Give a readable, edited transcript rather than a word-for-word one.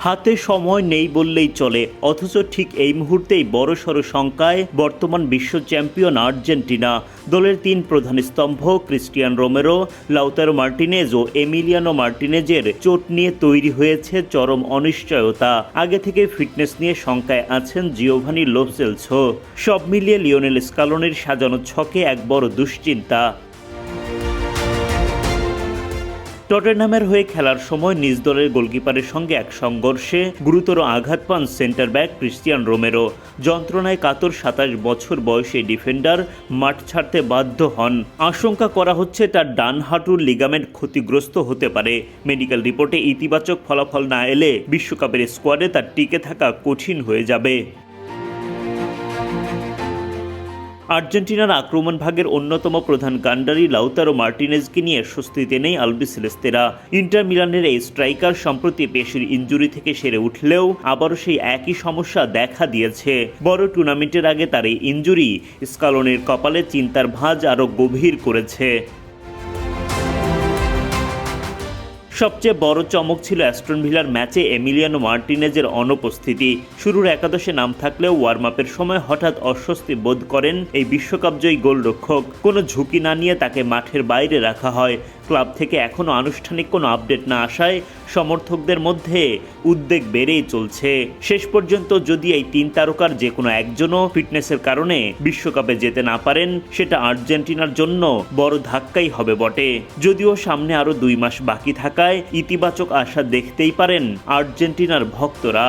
হাতে সময় নেই বললেই চলে, অথচ ঠিক এই মুহূর্তেই বড়সড় শঙ্কায় বর্তমান বিশ্ব চ্যাম্পিয়ন আর্জেন্টিনা। দলের তিন প্রধান স্তম্ভ ক্রিস্টিয়ান রোমেরো, লাউতারো মার্টিনেজ ও এমিলিয়ানো মার্টিনেজের চোট নিয়ে তৈরি হয়েছে চরম অনিশ্চয়তা। আগে থেকে ফিটনেস নিয়ে শঙ্কায় আছেন জিওভানি লো সেলসো। সব মিলিয়ে লিওনেল স্কালোনির সাজানো ছকে এক বড় দুশ্চিন্তা। টটেনহ্যামের হয়ে খেলার সময় নিজ দলের গোলকিপারের সঙ্গে এক সংঘর্ষে গুরুতর আঘাত পান সেন্টার ব্যাক ক্রিস্টিয়ান রোমেরো। যন্ত্রণায় কাতর 27 বছর বয়সী ডিফেন্ডার মাঠ ছাড়তে বাধ্য হন। আশঙ্কা করা হচ্ছে তার ডান হাঁটুর লিগামেন্ট ক্ষতিগ্রস্ত হতে পারে। মেডিকেল রিপোর্টে ইতিবাচক ফলাফল না এলে বিশ্বকাপের স্কোয়াডে তার টিকে থাকা কঠিন হয়ে যাবে। আর্জেন্টিনার আক্রমণ ভাগের অন্যতম প্রধান কাণ্ডারি লাউতারো মার্টিনেজকে নিয়ে স্বস্তিতে নেই আলবিসেলেস্তেরা। ইন্টার মিলানের এই স্ট্রাইকার সম্প্রতি পেশির ইনজুরি থেকে সেরে উঠলেও আবারও সেই একই সমস্যা দেখা দিয়েছে। বড় টুর্নামেন্টের আগে তার এই ইনজুরি স্কালোনির কপালে চিন্তার ভাঁজ আরও গভীর করেছে। সবচেয়ে বড় চমক ছিল অ্যাস্টন ভিলার ম্যাচে এমিলিয়ানো মার্টিনেজের অনুপস্থিতি। শুরুর একাদশে নাম থাকলেও ওয়ার্ম আপের সময় হঠাৎ অস্বস্তি বোধ করেন এই বিশ্বকাপজয়ী গোলরক্ষক। কোনো ঝুঁকি না নিয়ে তাকে মাঠের বাইরে রাখা হয়। ক্লাব থেকে এখনও আনুষ্ঠানিক কোনো আপডেট না আসায় সমর্থকদের মধ্যে উদ্বেগ বেড়েই চলছে। শেষ পর্যন্ত যদি এই তিন তারকার যে কোনো একজনও ফিটনেসের কারণে বিশ্বকাপে যেতে না পারেন, সেটা আর্জেন্টিনার জন্য বড় ধাক্কাই হবে বটে। যদিও সামনে আরও 2 মাস বাকি থাকায় ইতিবাচক আশা দেখতেই পারেন আর্জেন্টিনার ভক্তরা।